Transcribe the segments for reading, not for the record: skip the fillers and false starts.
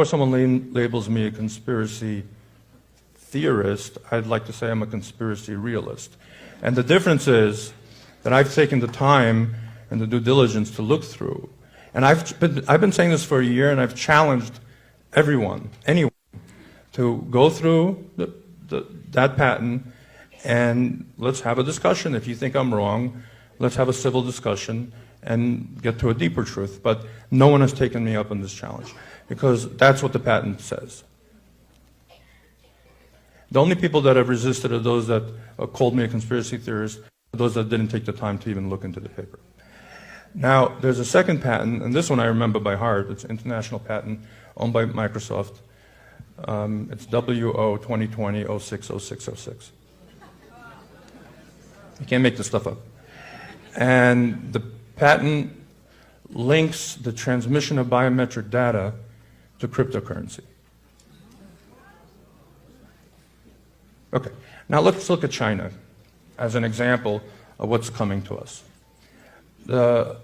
Before someone labels me a conspiracy theorist, I'd like to say I'm a conspiracy realist. And the difference is that I've taken the time and the due diligence to look through. And I've been saying this for a year, and I've challenged anyone, to go through that patent, and let's have a discussion. If you think I'm wrong, let's have a civil discussion and get to a deeper truth. But no one has taken me up on this challenge, because that's what the patent says. The only people that have resisted are those that called me a conspiracy theorist, those that didn't take the time to even look into the paper. Now, there's a second patent, and this one I remember by heart. It's an international patent owned by Microsoft. It's W02020060606. You can't make this stuff up. And the patent links the transmission of biometric data to cryptocurrency. Okay, now let's look at China as an example of what's coming to us. The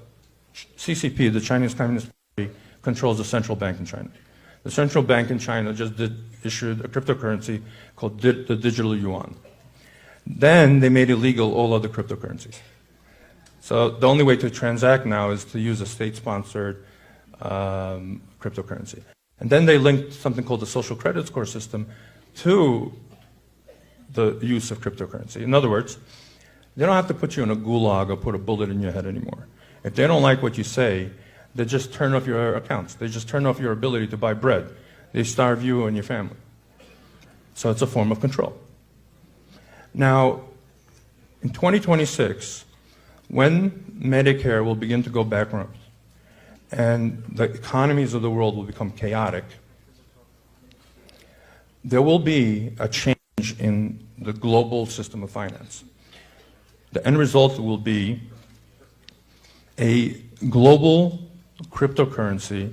CCP, the Chinese Communist Party, controls the central bank in China. The central bank in China just issued a cryptocurrency called the digital yuan. Then they made illegal all other cryptocurrencies. So the only way to transact now is to use a state-sponsored cryptocurrency. And then they linked something called the social credit score system to the use of cryptocurrency. In other words, they don't have to put you in a gulag or put a bullet in your head anymore. If they don't like what you say, they just turn off your accounts. They just turn off your ability to buy bread. They starve you and your family. So it's a form of control. Now, in 2026, when Medicare will begin to go bankrupt and the economies of the world will become chaotic, there will be a change in the global system of finance. The end result will be a global cryptocurrency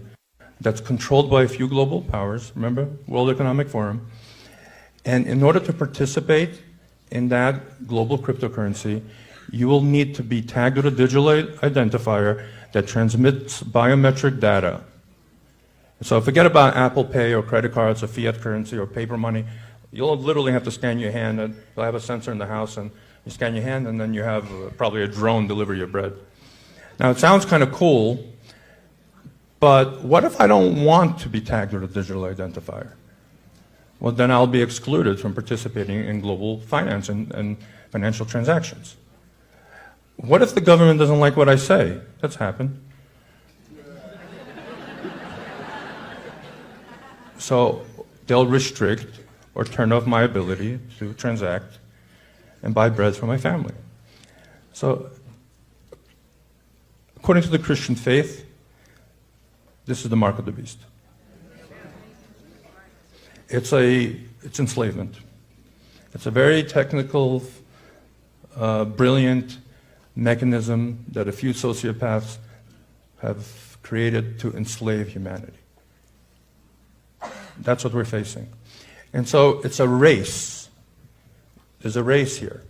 that's controlled by a few global powers, remember, World Economic Forum, and in order to participate in that global cryptocurrency, you will need to be tagged with a digital identifier that transmits biometric data. So forget about Apple Pay or credit cards or fiat currency or paper money. You'll literally have to scan your hand, and you'll have a sensor in the house, and you scan your hand, and then you have probably a drone deliver your bread. Now, it sounds kind of cool, but what if I don't want to be tagged with a digital identifier? Well, then I'll be excluded from participating in global finance and financial transactions. What if the government doesn't like what I say? That's happened. So they'll restrict or turn off my ability to transact and buy bread for my family. So, according to the Christian faith, this is the mark of the beast. It's enslavement. It's a very technical, brilliant mechanism that a few sociopaths have created to enslave humanity. That's what we're facing. And so it's a race. There's a race here.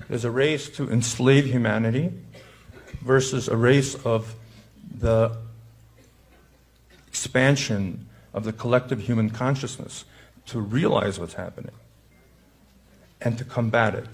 There's a race to enslave humanity versus a race of the expansion of the collective human consciousness to realize what's happening and to combat it.